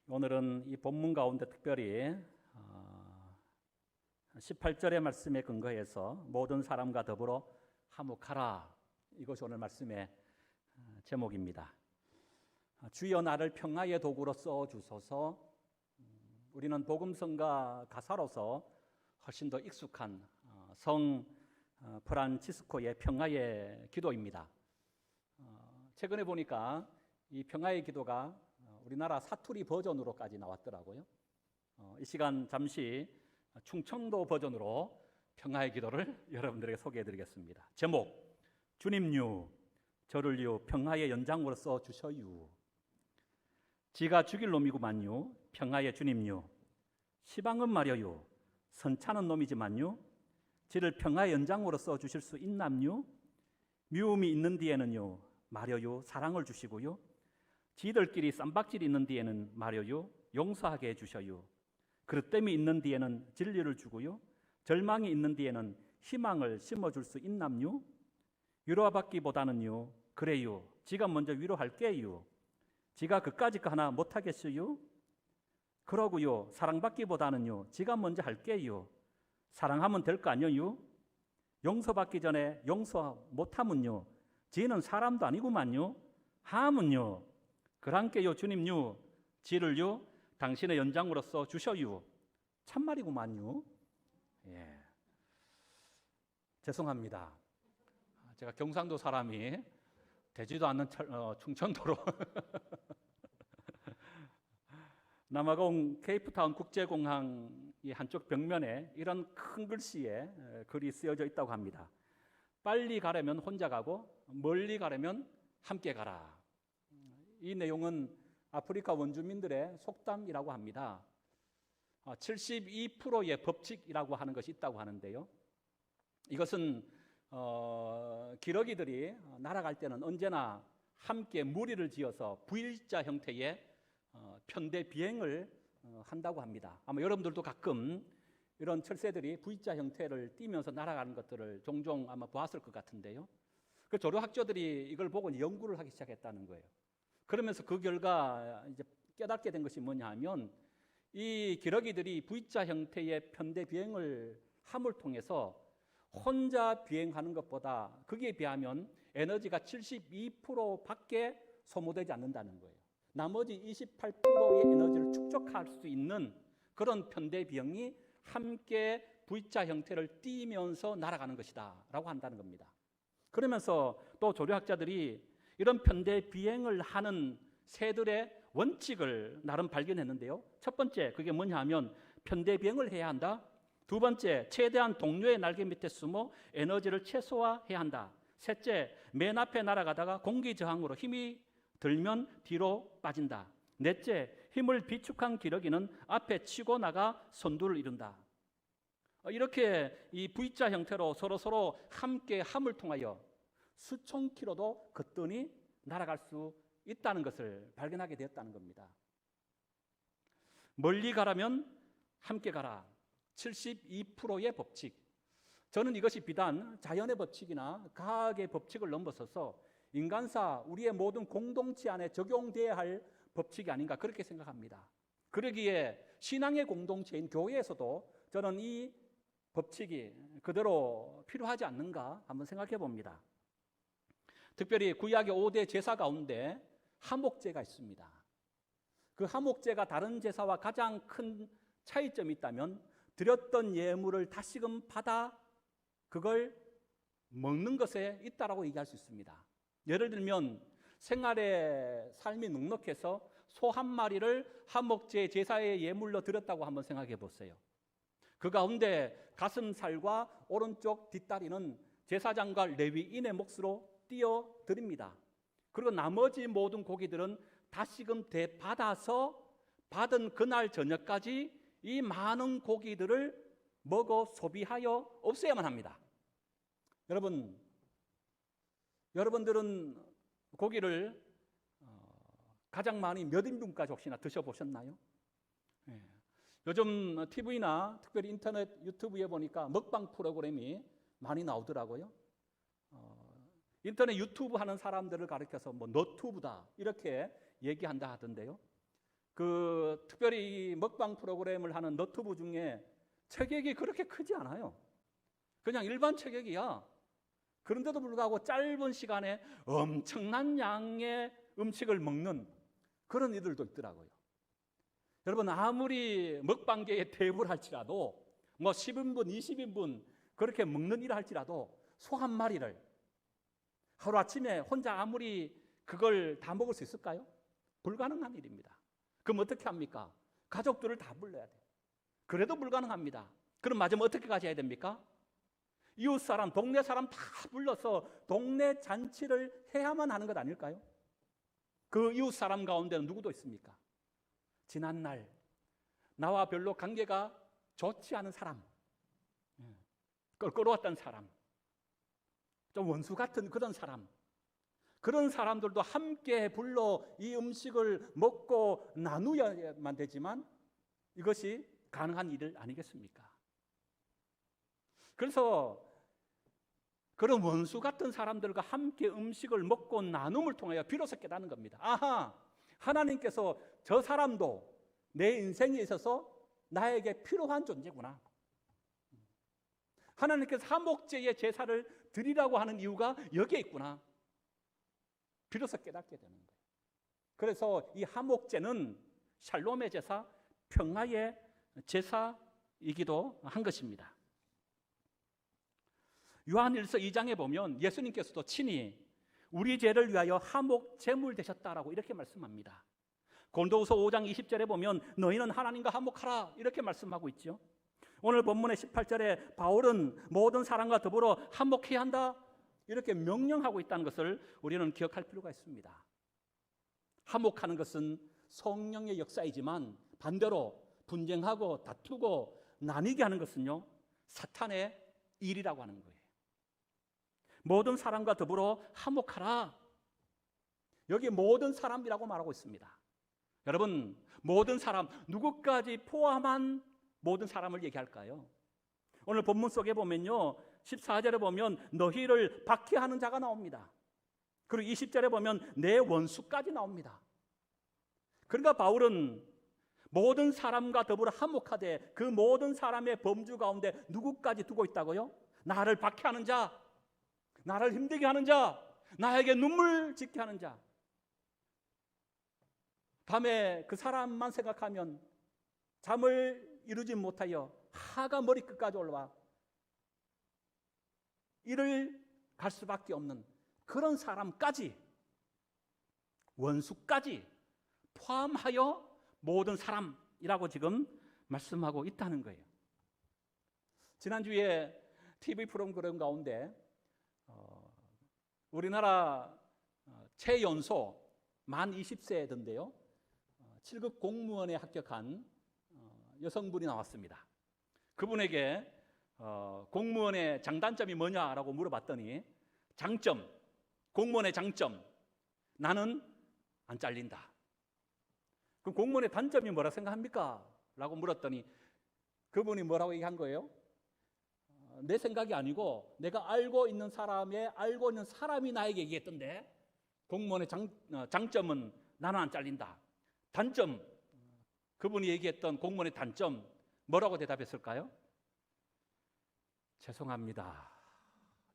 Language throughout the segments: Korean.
오늘은 이 본문 가운데 특별히 18절의 말씀에 근거해서 모든 사람과 더불어 화목하라, 이것이 오늘 말씀의 제목입니다. 주여 나를 평화의 도구로 써주소서. 우리는 복음성가 가사로서 훨씬 더 익숙한 성 프란치스코의 평화의 기도입니다. 최근에 보니까 이 평화의 기도가 우리나라 사투리 버전으로까지 나왔더라고요. 이 시간 잠시 충청도 버전으로 평화의 기도를 여러분들에게 소개해드리겠습니다. 제목, 주님유 저를유 평화의 연장으로 써주셔유. 지가 죽일 놈이구만요 평화의 주님유. 시방은 말여요 선차는 놈이지만요 지를 평화의 연장으로 써주실 수 있남요. 미움이 있는 뒤에는요 말여요 사랑을 주시고요, 지들끼리 쌈박질이 있는 뒤에는 말여요 용서하게 해주셔요. 그릇됨이 있는 뒤에는 진리를 주고요, 절망이 있는 뒤에는 희망을 심어줄 수 있남요. 위로받기보다는요 그래요 지가 먼저 위로할게요. 지가 그까짓 거 하나 못하겠어요. 그러고요 사랑받기보다는요 지가 먼저 할게요. 사랑하면 될 거 아니에요. 용서받기 전에 용서 못하면요 지는 사람도 아니구만요. 하면요 그랑께요 주님요 지를요 당신의 연장으로서 주셔요. 참말이구만요. 예. 죄송합니다. 제가 경상도 사람이 되지도 않는 충청도로 남아공 케이프타운 국제공항 이 한쪽 벽면에 이런 큰 글씨에 글이 쓰여져 있다고 합니다. 빨리 가려면 혼자 가고 멀리 가려면 함께 가라. 이 내용은 아프리카 원주민들의 속담이라고 합니다. 72%의 법칙이라고 하는 것이 있다고 하는데요. 이것은 기러기들이 날아갈 때는 언제나 함께 무리를 지어서 V자 형태의 편대 비행을 한다고 합니다. 아마 여러분들도 가끔 이런 철새들이 V자 형태를 띠면서 날아가는 것들을 종종 아마 보았을 것 같은데요. 그 조류학자들이 이걸 보고 연구를 하기 시작했다는 거예요. 그러면서 그 결과 이제 깨닫게 된 것이 뭐냐 하면, 이 기러기들이 V자 형태의 편대 비행을 함을 통해서 혼자 비행하는 것보다 거기에 비하면 에너지가 72%밖에 소모되지 않는다는 거예요. 나머지 28%의 에너지를 축적할 수 있는 그런 편대 비행이 함께 V자 형태를 띠면서 날아가는 것이다 라고 한다는 겁니다. 그러면서 또 조류학자들이 이런 편대 비행을 하는 새들의 원칙을 나름 발견했는데요. 첫 번째, 그게 뭐냐 하면 편대 비행을 해야 한다. 두 번째, 최대한 동료의 날개 밑에 숨어 에너지를 최소화해야 한다. 셋째, 맨 앞에 날아가다가 공기 저항으로 힘이 들면 뒤로 빠진다. 넷째, 힘을 비축한 기러기는 앞에 치고 나가 선두를 이룬다. 이렇게 이 V자 형태로 서로 함께 함을 통하여 수천 킬로도 거뜬히 날아갈 수 있다는 것을 발견하게 되었다는 겁니다. 멀리 가라면 함께 가라. 72%의 법칙. 저는 이것이 비단 자연의 법칙이나 과학의 법칙을 넘어서서 인간사, 우리의 모든 공동체 안에 적용돼야 할 법칙이 아닌가, 그렇게 생각합니다. 그러기에 신앙의 공동체인 교회에서도 저는 이 법칙이 그대로 필요하지 않는가 한번 생각해 봅니다. 특별히 구약의 5대 제사 가운데 화목제가 있습니다. 그 화목제가 다른 제사와 가장 큰 차이점이 있다면 드렸던 예물을 다시금 받아 그걸 먹는 것에 있다라고 얘기할 수 있습니다. 예를 들면 생활의 삶이 넉넉해서 소 한 마리를 화목제 제사의 예물로 드렸다고 한번 생각해 보세요. 그 가운데 가슴살과 오른쪽 뒷다리는 제사장과 레위인의 몫으로 띄어 드립니다. 그리고 나머지 모든 고기들은 다시금 되받아서 받은 그날 저녁까지 이 많은 고기들을 먹어 소비하여 없애야만 합니다. 여러분들은 고기를 가장 많이 몇 인분까지 혹시나 드셔보셨나요? 네. 요즘 TV나 특별히 인터넷 유튜브에 보니까 먹방 프로그램이 많이 나오더라고요. 인터넷 유튜브 하는 사람들을 가리켜서 뭐 너튜브다 이렇게 얘기한다 하던데요. 특별히 이 먹방 프로그램을 하는 너튜브 중에 체격이 그렇게 크지 않아요. 그냥 일반 체격이야. 그런데도 불구하고 짧은 시간에 엄청난 양의 음식을 먹는 그런 이들도 있더라고요. 여러분, 아무리 먹방계의 대부를 할지라도 10인분, 20인분 그렇게 먹는 일을 할지라도 소 한 마리를 하루아침에 혼자 아무리 그걸 다 먹을 수 있을까요? 불가능한 일입니다. 그럼 어떻게 합니까? 가족들을 다 불러야 돼요. 그래도 불가능합니다. 그럼 맞으면 어떻게 가셔야 됩니까? 이웃 사람, 동네 사람 다 불러서 동네 잔치를 해야만 하는 것 아닐까요? 그 이웃 사람 가운데는 누구도 있습니까? 지난날 나와 별로 관계가 좋지 않은 사람, 껄끄러웠던 사람, 좀 원수 같은 그런 사람, 그런 사람들도 함께 불러 이 음식을 먹고 나누어야만 되지만 이것이 가능한 일 아니겠습니까? 그래서 그런 원수 같은 사람들과 함께 음식을 먹고 나눔을 통하여 비로소 깨닫는 겁니다. 아하, 하나님께서 저 사람도 내 인생에 있어서 나에게 필요한 존재구나. 하나님께서 화목제의 제사를 드리라고 하는 이유가 여기에 있구나. 비로소 깨닫게 되는 거예요. 그래서 이 화목제는 샬롬의 제사, 평화의 제사이기도 한 것입니다. 요한일서 2장에 보면 예수님께서도 친히 우리 죄를 위하여 화목 제물 되셨다라고 이렇게 말씀합니다. 고린도후서 5장 20절에 보면 너희는 하나님과 화목하라 이렇게 말씀하고 있죠. 오늘 본문의 18절에 바울은 모든 사람과 더불어 화목해야 한다 이렇게 명령하고 있다는 것을 우리는 기억할 필요가 있습니다. 화목하는 것은 성령의 역사이지만 반대로 분쟁하고 다투고 나뉘게 하는 것은요, 사탄의 일이라고 하는 거예요. 모든 사람과 더불어 화목하라. 여기 모든 사람이라고 말하고 있습니다. 여러분, 모든 사람, 누구까지 포함한 모든 사람을 얘기할까요? 오늘 본문 속에 보면요, 14절에 보면 너희를 박해하는 자가 나옵니다. 그리고 20절에 보면 내 원수까지 나옵니다. 그러니까 바울은 모든 사람과 더불어 화목하되 그 모든 사람의 범주 가운데 누구까지 두고 있다고요? 나를 박해하는 자, 나를 힘들게 하는 자, 나에게 눈물 짓게 하는 자. 밤에 그 사람만 생각하면 잠을 이루지 못하여 화가 머리끝까지 올라와 이를 갈 수밖에 없는 그런 사람까지, 원수까지 포함하여 모든 사람이라고 지금 말씀하고 있다는 거예요. 지난주에 TV 프로그램 가운데 우리나라 최연소 만 20세던데요 7급 공무원에 합격한 여성분이 나왔습니다. 그분에게 공무원의 장단점이 뭐냐라고 물어봤더니 장점, 공무원의 장점, 나는 안 잘린다. 그럼 공무원의 단점이 뭐라 생각합니까? 라고 물었더니 그분이 뭐라고 얘기한 거예요? 내 생각이 아니고 내가 알고 있는 사람이 나에게 얘기했던데 공무원의 장점은 나는 안 잘린다. 단점, 그분이 얘기했던 공무원의 단점 뭐라고 대답했을까요? 죄송합니다.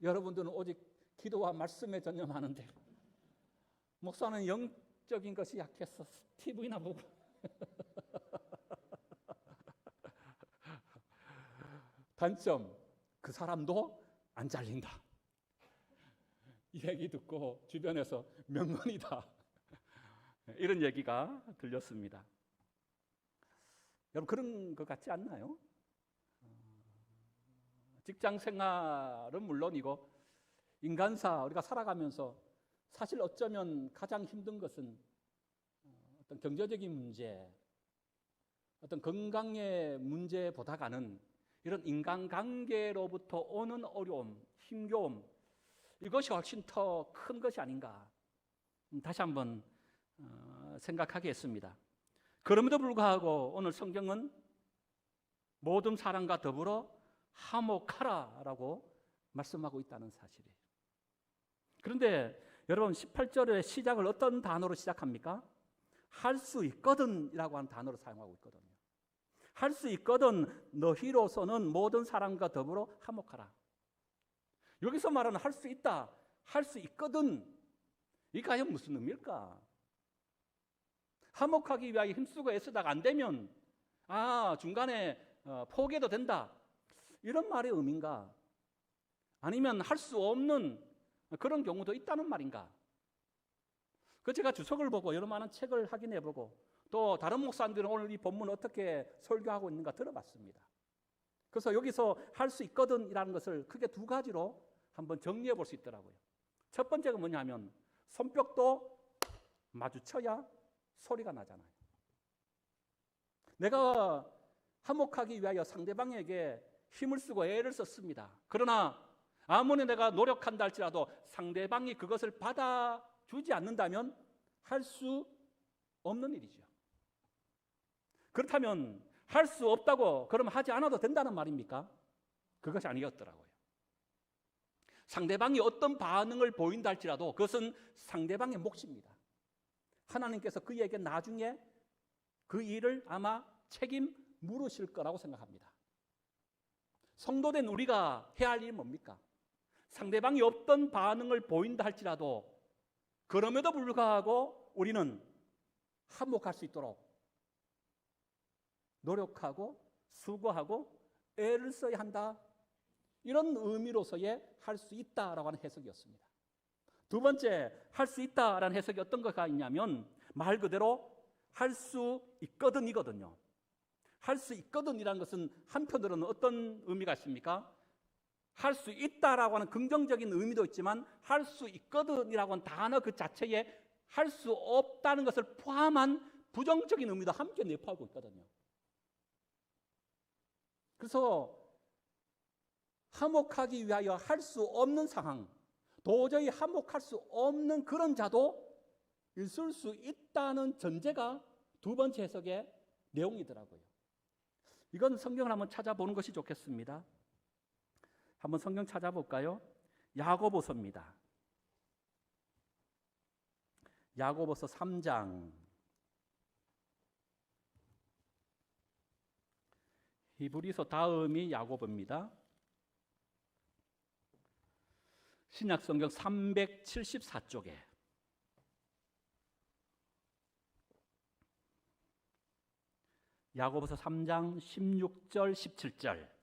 여러분들은 오직 기도와 말씀에 전념하는데 목사는 영적인 것이 약해서 TV나 보고 단점, 그 사람도 안 잘린다. 이 얘기 듣고 주변에서 명언이다 이런 얘기가 들렸습니다. 여러분 그런 것 같지 않나요? 직장 생활은 물론이고 인간사 우리가 살아가면서 사실 어쩌면 가장 힘든 것은 어떤 경제적인 문제, 어떤 건강의 문제보다가는 이런 인간관계로부터 오는 어려움, 힘겨움 이것이 훨씬 더 큰 것이 아닌가 다시 한번 생각하게 했습니다. 그럼에도 불구하고 오늘 성경은 모든 사람과 더불어 화목하라라고 말씀하고 있다는 사실이에요. 그런데 여러분 18절의 시작을 어떤 단어로 시작합니까? 할 수 있거든이라고 하는 단어를 사용하고 있거든요. 할 수 있거든 너희로서는 모든 사람과 더불어 화목하라. 여기서 말하는 할 수 있다, 할 수 있거든, 이게 과연 무슨 의미일까? 화목하기 위하여 힘쓰고 애쓰다가 안 되면 중간에 포기해도 된다, 이런 말의 의미인가? 아니면 할 수 없는 그런 경우도 있다는 말인가? 제가 주석을 보고 여러 많은 책을 확인해보고 또 다른 목사님들은 오늘 이 본문을 어떻게 설교하고 있는가 들어봤습니다. 그래서 여기서 할 수 있거든이라는 것을 크게 두 가지로 한번 정리해 볼 수 있더라고요. 첫 번째가 뭐냐면 손뼉도 마주쳐야 소리가 나잖아요. 내가 화목하기 위하여 상대방에게 힘을 쓰고 애를 썼습니다. 그러나 아무리 내가 노력한다 할지라도 상대방이 그것을 받아주지 않는다면 할 수 없는 일이죠. 그렇다면 할 수 없다고 그러면 하지 않아도 된다는 말입니까? 그것이 아니었더라고요. 상대방이 어떤 반응을 보인다 할지라도 그것은 상대방의 몫입니다. 하나님께서 그에게 나중에 그 일을 아마 책임 물으실 거라고 생각합니다. 성도된 우리가 해야 할 일은 뭡니까? 상대방이 어떤 반응을 보인다 할지라도 그럼에도 불구하고 우리는 화목할 수 있도록 노력하고 수고하고 애를 써야 한다, 이런 의미로서의 할 수 있다라고 하는 해석이었습니다. 두 번째, 할 수 있다라는 해석이 어떤 것가 있냐면 말 그대로 할 수 있거든이거든요. 할 수 있거든이라는 것은 한편으로는 어떤 의미가 있습니까? 할 수 있다라고 하는 긍정적인 의미도 있지만 할 수 있거든이라고 하는 단어 그 자체에 할 수 없다는 것을 포함한 부정적인 의미도 함께 내포하고 있거든요. 그래서 화목하기 위하여 할 수 없는 상황, 도저히 화목할 수 없는 그런 자도 있을 수 있다는 전제가 두 번째 해석의 내용이더라고요. 이건 성경을 한번 찾아보는 것이 좋겠습니다. 한번 성경 찾아볼까요? 야고보서입니다. 야고보서 3장. 히브리서 다음이 야고보입니다. 신약 성경 374쪽에 야고보서 3장 16절 17절.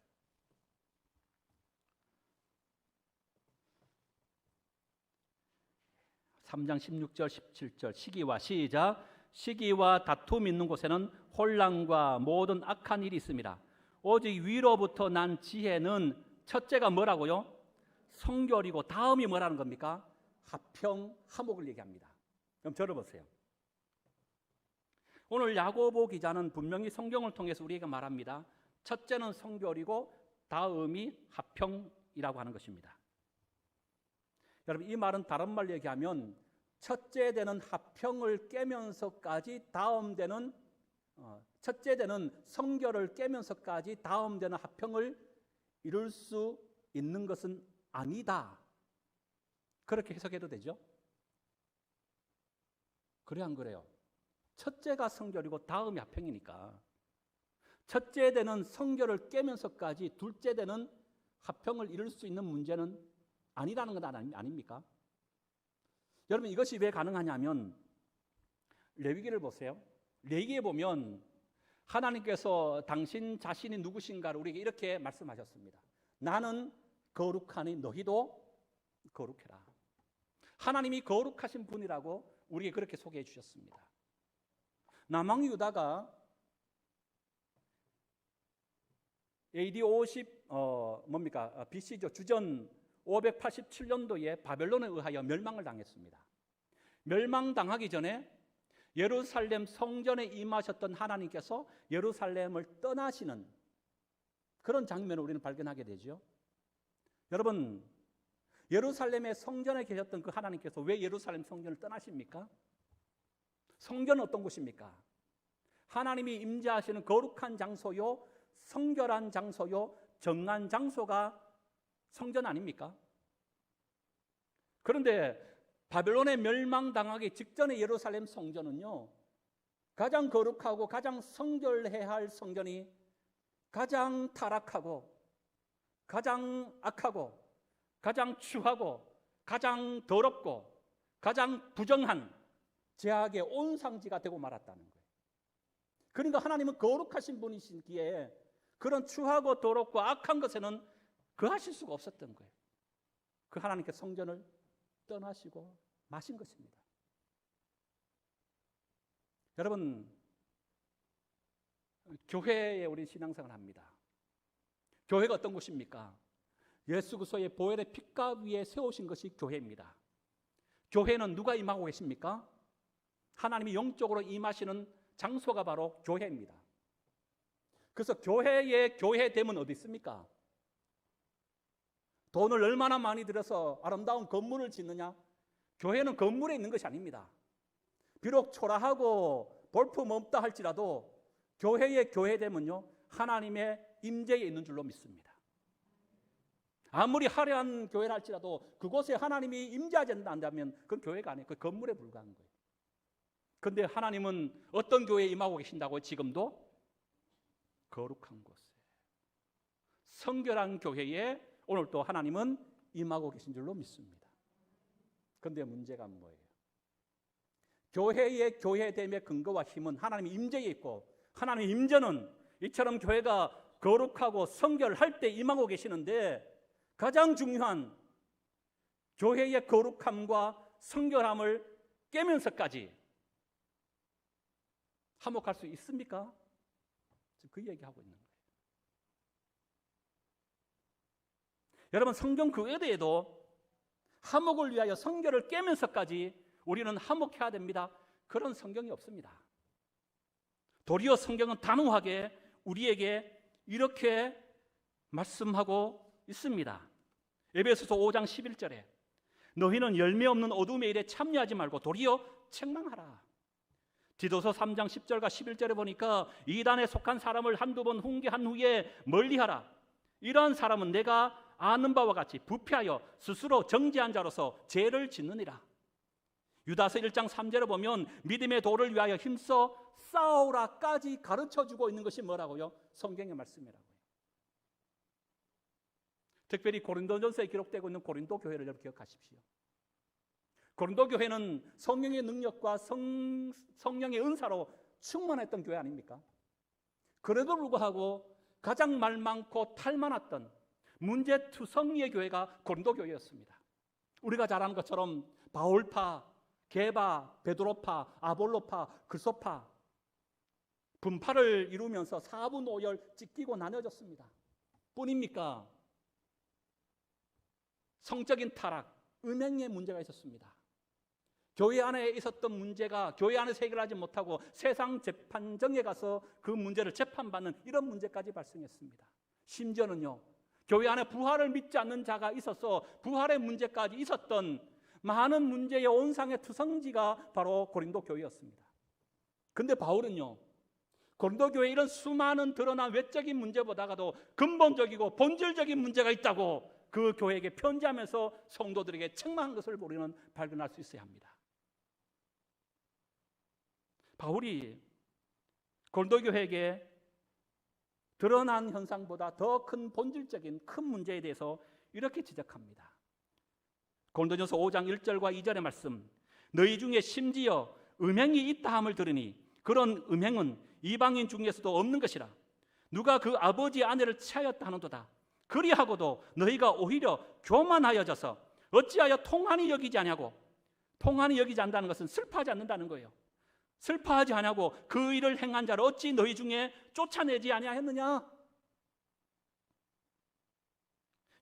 (3장 16절 17절) 시기와 시작. 시기와 다툼 있는 곳에는 혼란과 모든 악한 일이 있습니다. 오직 위로부터 난 지혜는 첫째가 뭐라고요? 성결이고 다음이 뭐라는 겁니까? 화평, 화목을 얘기합니다. 그럼 들어보세요. 오늘 야고보 기자는 분명히 성경을 통해서 우리에게 말합니다. 첫째는 성결이고 다음이 화평이라고 하는 것입니다. 여러분, 이 말은 다른 말로 얘기하면 첫째 되는 화평을 깨면서까지 다음 되는 첫째 되는 성결을 깨면서까지 다음 되는 화평을 이룰 수 있는 것은 아니다, 그렇게 해석해도 되죠? 그래 안 그래요? 첫째가 성결이고 다음이 화평이니까 첫째 되는 성결을 깨면서까지 둘째 되는 화평을 이룰 수 있는 문제는 아니라는 건 아닙니까? 여러분, 이것이 왜 가능하냐면 레위기를 보세요. 레위기에 보면 하나님께서 당신 자신이 누구신가를 우리에게 이렇게 말씀하셨습니다. 나는 거룩하니 너희도 거룩해라. 하나님이 거룩하신 분이라고 우리에게 그렇게 소개해 주셨습니다. 남왕 유다가 AD 50 BC죠. 주전 587년도에 바벨론에 의하여 멸망을 당했습니다. 멸망당하기 전에 예루살렘 성전에 임하셨던 하나님께서 예루살렘을 떠나시는 그런 장면을 우리는 발견하게 되죠. 여러분, 예루살렘의 성전에 계셨던 그 하나님께서 왜 예루살렘 성전을 떠나십니까? 성전은 어떤 곳입니까? 하나님이 임재하시는 거룩한 장소요, 성결한 장소요, 정한 장소가 성전 아닙니까? 그런데 바벨론에 멸망당하기 직전의 예루살렘 성전은요, 가장 거룩하고 가장 성결해야 할 성전이 가장 타락하고 가장 악하고 가장 추하고 가장 더럽고 가장 부정한 죄악의 온상지가 되고 말았다는 거예요. 그러니까 하나님은 거룩하신 분이시기에 그런 추하고 더럽고 악한 것에는 거하실 수가 없었던 거예요. 그 하나님께 성전을 떠나시고 마신 것입니다. 여러분, 교회에 우리 신앙생활을 합니다. 교회가 어떤 곳입니까? 예수 그리스도의 보혈의 핏값 위에 세우신 것이 교회입니다. 교회는 누가 임하고 계십니까? 하나님이 영적으로 임하시는 장소가 바로 교회입니다. 그래서 교회의 교회됨은 어디 있습니까? 돈을 얼마나 많이 들여서 아름다운 건물을 짓느냐? 교회는 건물에 있는 것이 아닙니다. 비록 초라하고 볼품 없다 할지라도 교회의 교회됨은요, 하나님의 임재에 있는 줄로 믿습니다. 아무리 화려한 교회를 할지라도 그곳에 하나님이 임재하지 않는다면 그건 교회가 아니에요. 그 건물에 불과한 거예요. 그런데 하나님은 어떤 교회에 임하고 계신다고? 지금도 거룩한 곳에, 성결한 교회에 오늘 또 하나님은 임하고 계신 줄로 믿습니다. 그런데 문제가 뭐예요? 교회의 교회됨의 근거와 힘은 하나님의 임재에 있고, 하나님의 임재는 이처럼 교회가 거룩하고 성결할 때 임하고 계시는데, 가장 중요한 교회의 거룩함과 성결함을 깨면서까지 화목할 수 있습니까? 지금 그 얘기하고 있는 거예요. 여러분, 성경 그 외에도 화목을 위하여 성결을 깨면서까지 우리는 화목해야 됩니다. 그런 성경이 없습니다. 도리어 성경은 단호하게 우리에게 이렇게 말씀하고 있습니다. 에베소서 5장 11절에 너희는 열매 없는 어둠의 일에 참여하지 말고 도리어 책망하라. 디도서 3장 10절과 11절에 보니까 이단에 속한 사람을 한두 번 훈계한 후에 멀리하라. 이러한 사람은 내가 아는 바와 같이 부패하여 스스로 정죄한 자로서 죄를 짓느니라. 유다서 1장 3절에 보면 믿음의 도를 위하여 힘써 싸우라까지 가르쳐주고 있는 것이 뭐라고요? 성경의 말씀이라고요. 특별히 고린도전서에 기록되고 있는 고린도 교회를 여러분 기억하십시오. 고린도 교회는 성령의 능력과 성령의 은사로 충만했던 교회 아닙니까? 그래도 불구하고 가장 말 많고 탈 많았던 문제투성이의 교회가 고린도 교회였습니다. 우리가 잘 아는 것처럼 바울파, 게바, 베드로파, 아볼로파, 그리스도파 분파를 이루면서 4분 5열 찢기고 나눠졌습니다. 뿐입니까? 성적인 타락, 음행의 문제가 있었습니다. 교회 안에 있었던 문제가 교회 안에서 해결하지 못하고 세상 재판정에 가서 그 문제를 재판받는 이런 문제까지 발생했습니다. 심지어는요, 교회 안에 부활을 믿지 않는 자가 있어서 부활의 문제까지 있었던 많은 문제의 온상의 투성지가 바로 고린도 교회였습니다. 그런데 바울은요, 고린도 교회에 이런 수많은 드러난 외적인 문제보다도 근본적이고 본질적인 문제가 있다고 그 교회에게 편지하면서 성도들에게 책망한 것을 우리는 발견할 수 있어야 합니다. 바울이 고린도 교회에게 드러난 현상보다 더 큰 본질적인 큰 문제에 대해서 이렇게 지적합니다. 고린도전서 5장 1절과 2절의 말씀, 너희 중에 심지어 음행이 있다 함을 들으니 그런 음행은 이방인 중에서도 없는 것이라. 누가 그 아버지의 아내를 취하였다 하는도다. 그리하고도 너희가 오히려 교만하여져서 어찌하여 통한이 여기지 않냐고. 통한이 여기지 않는다는 것은 슬퍼하지 않는다는 거예요. 슬퍼하지 않냐고 그 일을 행한 자를 어찌 너희 중에 쫓아내지 아니하였느냐.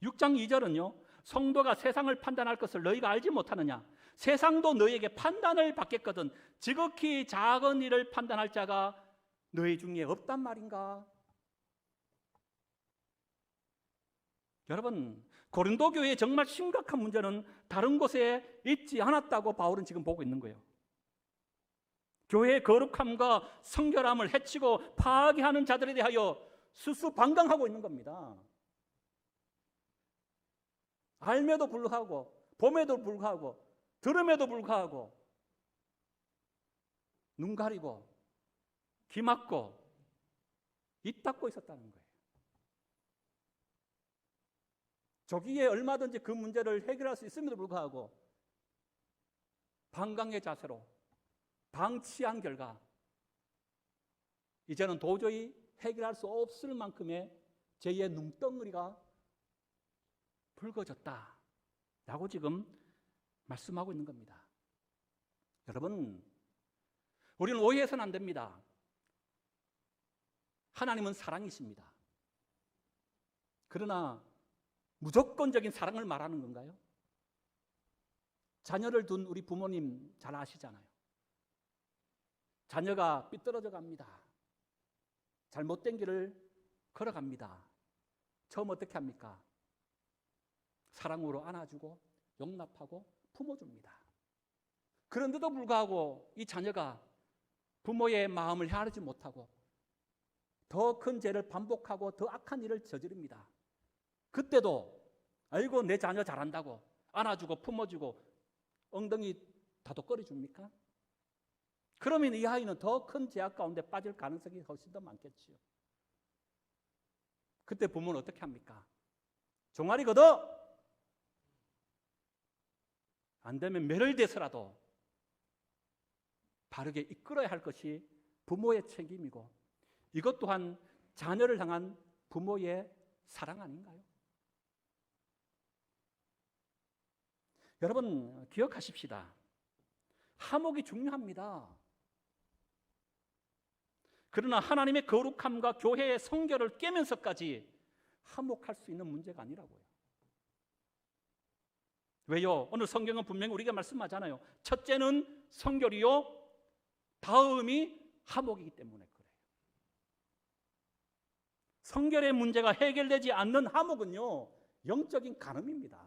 6장 2절은요, 성도가 세상을 판단할 것을 너희가 알지 못하느냐. 세상도 너희에게 판단을 받겠거든 지극히 작은 일을 판단할 자가 너희 중에 없단 말인가. 여러분, 고린도 교회의 정말 심각한 문제는 다른 곳에 있지 않았다고 바울은 지금 보고 있는 거예요. 교회의 거룩함과 성결함을 해치고 파괴하는 자들에 대하여 수수방강하고 있는 겁니다. 알매도 불구하고, 봄에도 불구하고, 들음에도 불구하고 눈 가리고 기막고 입 닫고 있었다는 거예요. 조기에 얼마든지 그 문제를 해결할 수 있음에도 불구하고 방광의 자세로 방치한 결과 이제는 도저히 해결할 수 없을 만큼의 제2의 눈덩어리가 붉어졌다라고 지금 말씀하고 있는 겁니다. 여러분, 우리는 오해해서는 안 됩니다. 하나님은 사랑이십니다. 그러나 무조건적인 사랑을 말하는 건가요? 자녀를 둔 우리 부모님 잘 아시잖아요. 자녀가 삐뚤어져 갑니다. 잘못된 길을 걸어갑니다. 처음 어떻게 합니까? 사랑으로 안아주고 용납하고 품어줍니다. 그런데도 불구하고 이 자녀가 부모의 마음을 헤아리지 못하고 더 큰 죄를 반복하고 더 악한 일을 저지릅니다. 그때도 아이고 내 자녀 잘한다고 안아주고 품어주고 엉덩이 다독거려 줍니까? 그러면 이 아이는 더 큰 죄악 가운데 빠질 가능성이 훨씬 더 많겠지요. 그때 부모는 어떻게 합니까? 종아리 걷어! 안 되면 매를 대서라도 바르게 이끌어야 할 것이 부모의 책임이고 이것 또한 자녀를 향한 부모의 사랑 아닌가요? 여러분 기억하십시다. 화목이 중요합니다. 그러나 하나님의 거룩함과 교회의 성결을 깨면서까지 화목할 수 있는 문제가 아니라고요. 왜요? 오늘 성경은 분명히 우리가 말씀하잖아요. 첫째는 성결이요, 다음이 화목이기 때문에 그래요. 성결의 문제가 해결되지 않는 화목은요, 영적인 간음입니다.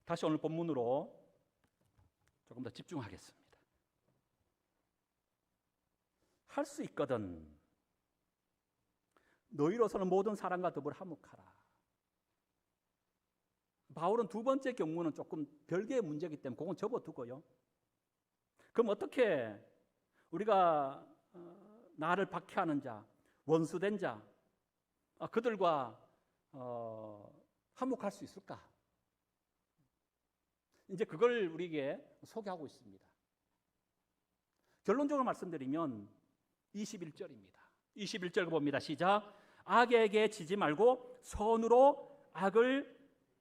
다시 오늘 본문으로 조금 더 집중하겠습니다. 할 수 있거든. 너희로서는 모든 사람과 더불어 화목하라. 바울은 두 번째 경우는 조금 별개의 문제이기 때문에 그건 접어두고요. 그럼 어떻게 우리가 나를 박해하는 자, 원수된 자, 그들과 화목할 수 있을까? 이제 그걸 우리에게 소개하고 있습니다. 결론적으로 말씀드리면 21절입니다. 21절 봅니다. 시작. 악에게 지지 말고 선으로 악을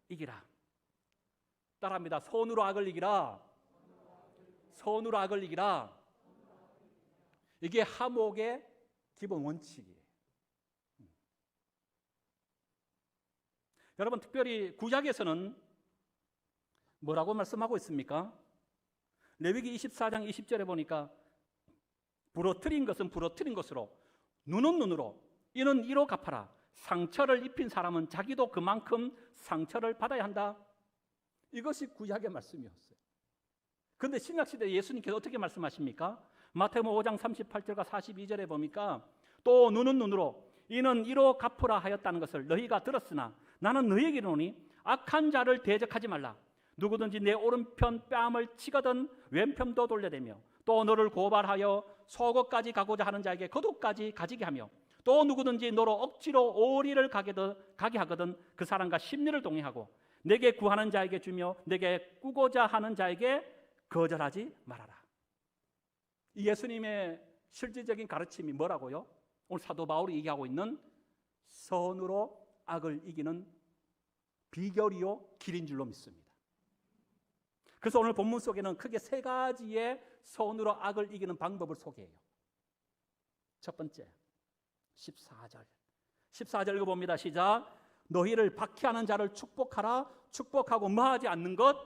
이기라. 따라합니다. 선으로 악을 이기라. 선으로 악을 이기라. 이게 화목의 기본 원칙이에요. 여러분 특별히 구약에서는 뭐라고 말씀하고 있습니까? 레위기 24장 20절에 보니까 부러뜨린 것은 부러뜨린 것으로 눈은 눈으로 이는 이로 갚아라. 상처를 입힌 사람은 자기도 그만큼 상처를 받아야 한다. 이것이 구약의 말씀이었어요. 그런데 신약시대 예수님께서 어떻게 말씀하십니까? 마태복음 5장 38절과 42절에 보니까 또 눈은 눈으로 이는 이로 갚으라 하였다는 것을 너희가 들었으나 나는 너희에게 이르노니 악한 자를 대적하지 말라. 누구든지 내 오른편 뺨을 치거든 왼편도 돌려대며 또 너를 고발하여 속옷까지 가고자 하는 자에게 겉옷까지 가지게 하며 또 누구든지 너로 억지로 오리를 가게 하거든 그 사람과 심리를 동의하고 내게 구하는 자에게 주며 내게 꾸고자 하는 자에게 거절하지 말아라. 이 예수님의 실질적인 가르침이 뭐라고요? 오늘 사도 바울이 얘기하고 있는 선으로 악을 이기는 비결이요 길인 줄로 믿습니다. 그래서 오늘 본문 속에는 크게 세 가지의 선으로 악을 이기는 방법을 소개해요. 첫 번째 14절 14절 읽어봅니다. 시작. 너희를 박해하는 자를 축복하라. 축복하고 뭐하지 않는 것?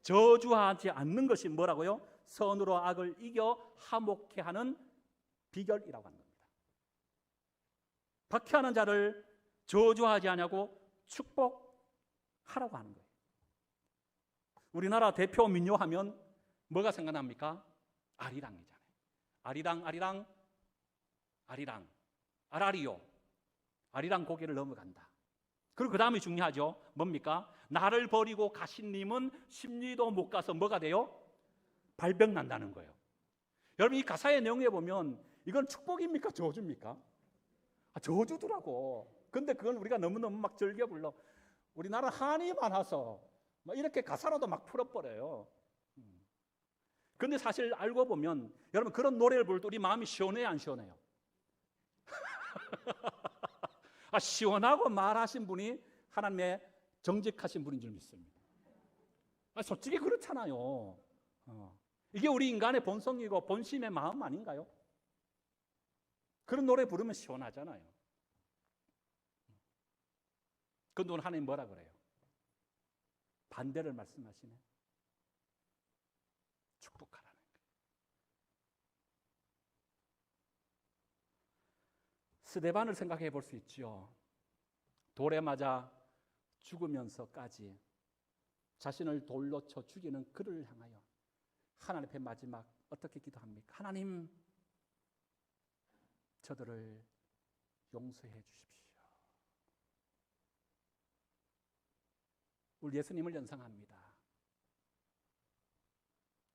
저주하지 않는 것이 뭐라고요? 선으로 악을 이겨 화목케 하는 비결이라고 하는 겁니다. 박해하는 자를 저주하지 않냐고 축복하라고 하는 거예요. 우리나라 대표 민요 하면 뭐가 생각납니까? 아리랑이잖아요. 아리랑 아리랑 아리랑 아라리요. 아리랑 고개를 넘어간다. 그리고 그 다음이 중요하죠. 뭡니까? 나를 버리고 가신 님은 십리도 못 가서 뭐가 돼요? 발병 난다는 거예요. 여러분 이 가사의 내용에 보면 이건 축복입니까? 저주입니까? 저주더라고. 근데 그건 우리가 너무너무 막 즐겨 불러. 우리나라 한이 많아서 막 이렇게 가사로도 막 풀어버려요. 근데 사실 알고 보면 여러분 그런 노래를 부를 때 우리 마음이 시원해요, 안 시원해요? 시원하고 말하신 분이 하나님의 정직하신 분인 줄 믿습니다. 솔직히 그렇잖아요. 이게 우리 인간의 본성이고 본심의 마음 아닌가요? 그런 노래 부르면 시원하잖아요. 근데 오늘 하나님 뭐라 그래요? 반대를 말씀하시네. 축복하라는 거예요. 스데반을 생각해 볼 수 있죠. 돌에 맞아 죽으면서까지 자신을 돌로 쳐 죽이는 그를 향하여 하나님 앞에 마지막 어떻게 기도합니까? 하나님, 저들을 용서해 주십시오. 우리 예수님을 연상합니다.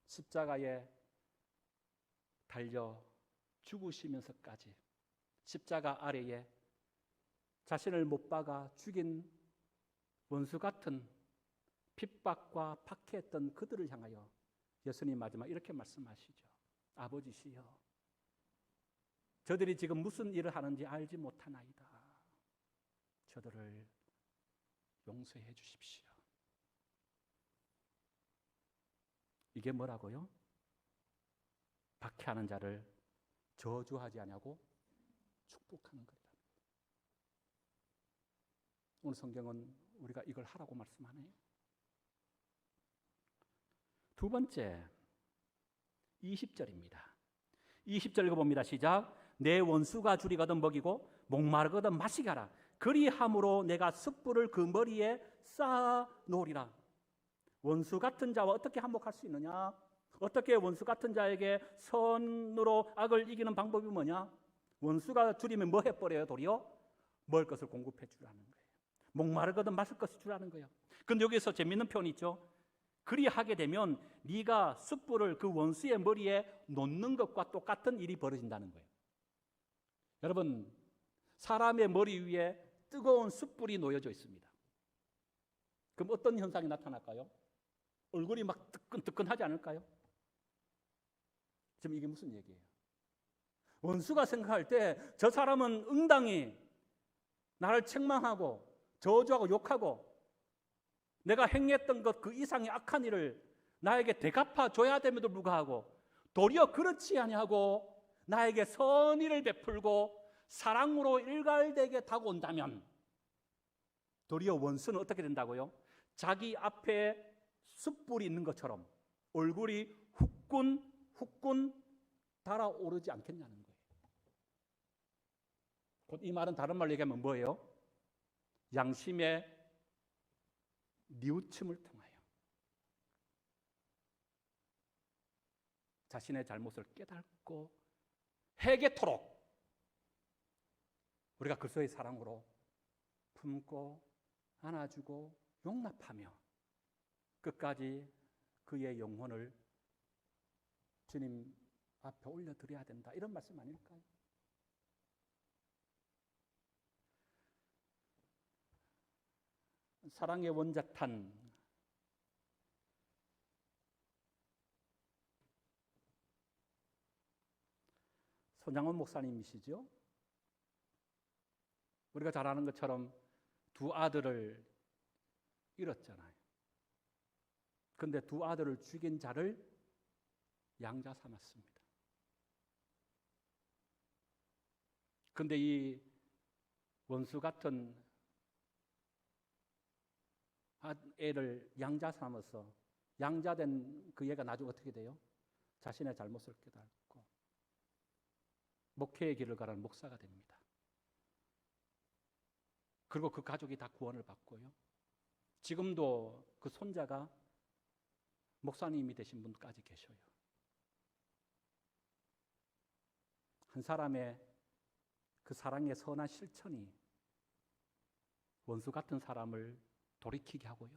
십자가에 달려 죽으시면서까지 십자가 아래에 자신을 못 박아 죽인 원수 같은 핍박과 박해했던 그들을 향하여 예수님 마지막 이렇게 말씀하시죠. 아버지시여, 저들이 지금 무슨 일을 하는지 알지 못하나이다. 저들을 용서해 주십시오. 이게 뭐라고요? 박해하는 자를 저주하지 않냐고 축복하는 거다. 오늘 성경은 우리가 이걸 하라고 말씀하네요. 두 번째 20절입니다. 20절 읽어봅니다. 시작. 내 원수가 줄이거든 먹이고 목마르거든 마시게 하라. 그리함으로 내가 숯불을 그 머리에 쌓아 놓으리라. 원수 같은 자와 어떻게 한몫할 수 있느냐? 어떻게 원수 같은 자에게 선으로 악을 이기는 방법이 뭐냐? 원수가 줄이면 뭐 해버려요? 도리어 먹을 것을 공급해 주라는 거예요. 목마르거든 마실 것을 주라는 거예요. 근데 여기서 재밌는 표현이 있죠. 그리하게 되면 네가 숯불을 그 원수의 머리에 놓는 것과 똑같은 일이 벌어진다는 거예요. 여러분, 사람의 머리 위에 뜨거운 숯불이 놓여져 있습니다. 그럼 어떤 현상이 나타날까요? 얼굴이 막 뜨끈뜨끈하지 않을까요? 지금 이게 무슨 얘기예요? 원수가 생각할 때 저 사람은 응당히 나를 책망하고 저주하고 욕하고 내가 행했던 것 그 이상의 악한 일을 나에게 대갚아 줘야 됨에도 불구하고 도리어 그렇지 아니하고 나에게 선의를 베풀고 사랑으로 일갈되게 다가온다면 도리어 원수는 어떻게 된다고요? 자기 앞에 숯불이 있는 것처럼 얼굴이 후끈 달아오르지 않겠냐는 거예요. 곧 이 말은 다른 말로 얘기하면 뭐예요? 양심의 뉘우침을 통하여 자신의 잘못을 깨닫고 해겠토록 우리가 그리스도의 사랑으로 품고 안아주고 용납하며 끝까지 그의 영혼을 주님 앞에 올려드려야 된다. 이런 말씀 아닐까요? 사랑의 원자탄 손양원 목사님이시죠? 우리가 잘 아는 것처럼 두 아들을 잃었잖아요. 근데 두 아들을 죽인 자를 양자 삼았습니다. 근데 이 원수 같은 애를 양자 삼아서 양자된 그 애가 나중에 어떻게 돼요? 자신의 잘못을 깨닫고 목회의 길을 가라는 목사가 됩니다. 그리고 그 가족이 다 구원을 받고요. 지금도 그 손자가 목사님이 되신 분까지 계셔요. 한 사람의 그 사랑의 선한 실천이 원수 같은 사람을 돌이키게 하고요.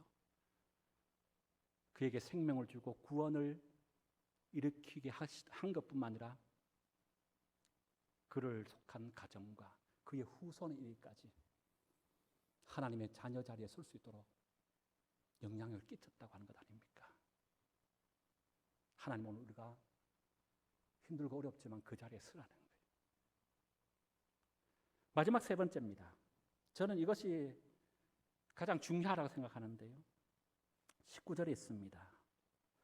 그에게 생명을 주고 구원을 일으키게 한 것뿐만 아니라 그를 속한 가정과 그의 후손에 이르기까지 하나님의 자녀 자리에 설 수 있도록 영향을 끼쳤다고 하는 것 아닙니까? 하나님 오늘 우리가 힘들고 어렵지만 그 자리에 서라는 거예요. 마지막 세 번째입니다. 저는 이것이 가장 중요하다고 생각하는데요. 19절에 있습니다.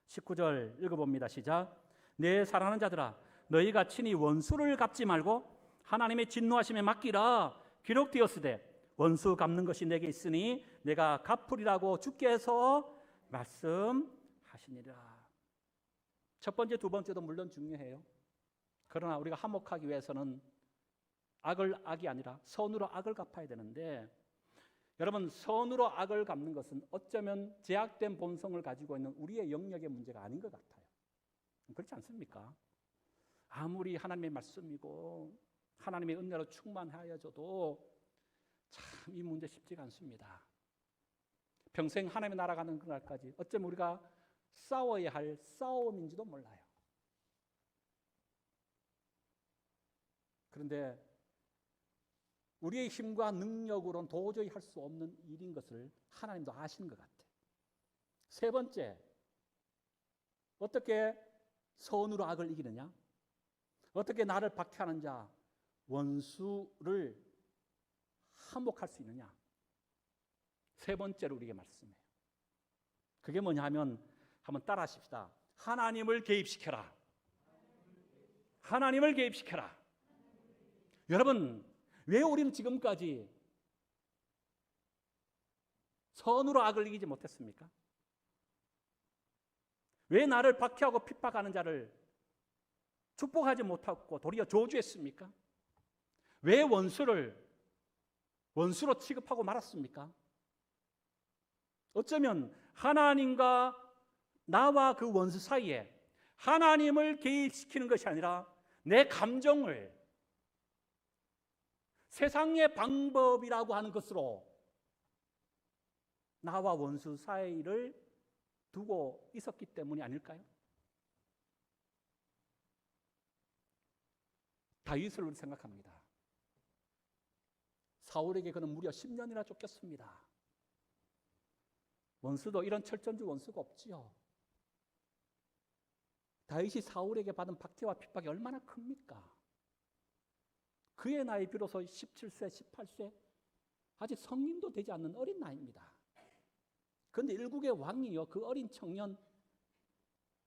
19절 읽어봅니다. 시작. 내 사랑하는 자들아, 너희가 친히 원수를 갚지 말고 하나님의 진노하심에 맡기라. 기록되었으되 원수 갚는 것이 내게 있으니 내가 갚으리라고 주께서 말씀하시니라. 첫 번째, 두 번째도 물론 중요해요. 그러나 우리가 화목하기 위해서는 악을 악이 아니라 선으로 악을 갚아야 되는데, 여러분, 선으로 악을 갚는 것은 어쩌면 제약된 본성을 가지고 있는 우리의 영역의 문제가 아닌 것 같아요. 그렇지 않습니까? 아무리 하나님의 말씀이고 하나님의 은혜로 충만하여져도 참 이 문제 쉽지가 않습니다. 평생 하나님의 나라 가는 그날까지 어쩌면 우리가 싸워야 할 싸움인지도 몰라요. 그런데 우리의 힘과 능력으로는 도저히 할 수 없는 일인 것을 하나님도 아시는 것 같아요. 세 번째, 어떻게 선으로 악을 이기느냐? 어떻게 나를 박해하는 자, 원수를 항복할 수 있느냐? 세 번째로 우리에게 말씀해요. 그게 뭐냐 하면 한번 따라 하십시다. 하나님을 개입시켜라. 하나님을 개입시켜라. 여러분, 왜 우리는 지금까지 선으로 악을 이기지 못했습니까? 왜 나를 박해하고 핍박하는 자를 축복하지 못하고 도리어 저주했습니까? 왜 원수로 취급하고 말았습니까? 어쩌면 하나님과 나와 그 원수 사이에 하나님을 개입시키는 것이 아니라 내 감정을 세상의 방법이라고 하는 것으로 나와 원수 사이를 두고 있었기 때문이 아닐까요? 다윗을 우리 생각합니다. 사울에게 그는 무려 10년이나 쫓겼습니다. 원수도 이런 철저한 원수가 없지요. 다윗이 사울에게 받은 박해와 핍박이 얼마나 큽니까? 그의 나이 비로소 17세, 18세, 아직 성인도 되지 않는 어린 나이입니다. 그런데 일국의 왕이요, 그 어린 청년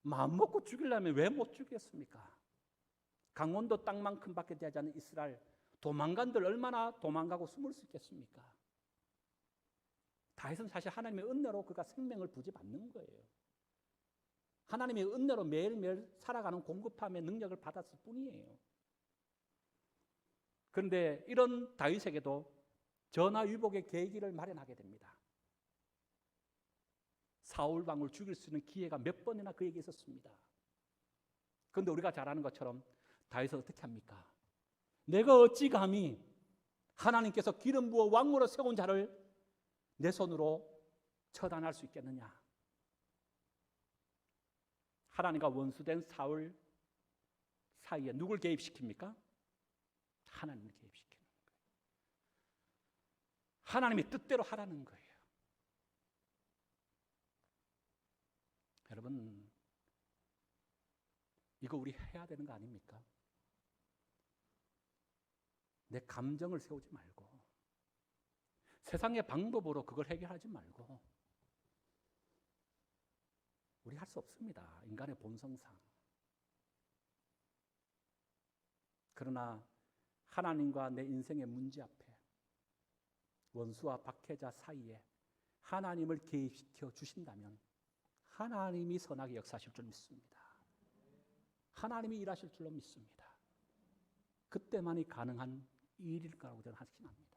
마음먹고 죽이려면 왜 못 죽였습니까? 강원도 땅만큼 밖에 되지 않는 이스라엘, 도망간들 얼마나 도망가고 숨을 수 있겠습니까? 다윗은 사실 하나님의 은혜로 그가 생명을 부지받는 거예요. 하나님의 은혜로 매일매일 살아가는 공급함의 능력을 받았을 뿐이에요. 그런데 이런 다윗에게도 전화위복의 계기를 마련하게 됩니다. 사울 왕을 죽일 수 있는 기회가 몇 번이나 그에게 있었습니다. 그런데 우리가 잘 아는 것처럼 다윗은 어떻게 합니까? 내가 어찌 감히 하나님께서 기름 부어 왕으로 세운 자를 내 손으로 처단할 수 있겠느냐? 하나님과 원수된 사울 사이에 누굴 개입시킵니까? 하나님을 개입시키는 거예요. 하나님의 뜻대로 하라는 거예요. 여러분, 이거 우리 해야 되는 거 아닙니까? 내 감정을 세우지 말고 세상의 방법으로 그걸 해결하지 말고, 우리 할 수 없습니다. 인간의 본성상. 그러나 하나님과 내 인생의 문제 앞에 원수와 박해자 사이에 하나님을 개입시켜 주신다면 하나님이 선하게 역사하실 줄 믿습니다. 하나님이 일하실 줄로 믿습니다. 그때만이 가능한 일일 거라고 저는 확신합니다.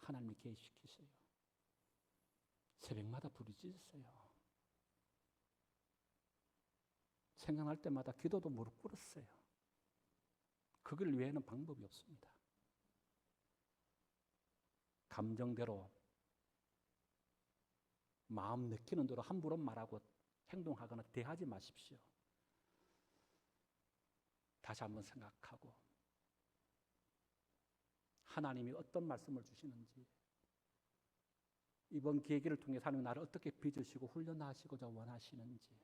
하나님이 개입시키세요. 새벽마다 부르짖으세요. 생각날 때마다 기도도 무릎 꿇었어요. 그 길 외에는 방법이 없습니다. 감정대로 마음 내키는 대로 함부로 말하고 행동하거나 대하지 마십시오. 다시 한번 생각하고 하나님이 어떤 말씀을 주시는지, 이번 계기를 통해 하나님 나를 어떻게 빚으시고 훈련하시고자 원하시는지,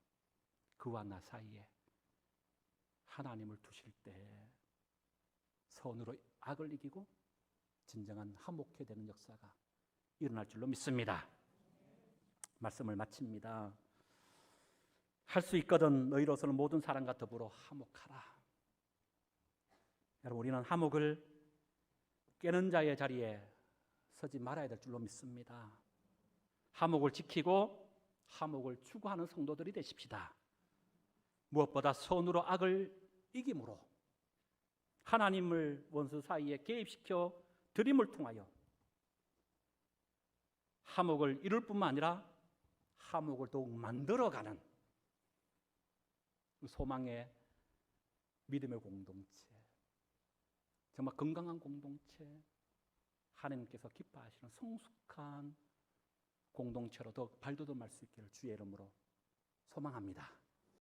그와 나 사이에 하나님을 두실 때 선으로 악을 이기고 진정한 화목해 되는 역사가 일어날 줄로 믿습니다. 말씀을 마칩니다. 할 수 있거든 너희로서는 모든 사람과 더불어 화목하라. 여러분, 우리는 화목을 깨는 자의 자리에 서지 말아야 될 줄로 믿습니다. 화목을 지키고 화목을 추구하는 성도들이 되십시다. 무엇보다 선으로 악을 이김으로 하나님을 원수 사이에 개입시켜 드림을 통하여 화목을 이룰 뿐만 아니라 화목을 더욱 만들어가는 소망의 믿음의 공동체, 정말 건강한 공동체, 하나님께서 기뻐하시는 성숙한 공동체로 더 발돋움할 수 있기를 주의 이름으로 소망합니다.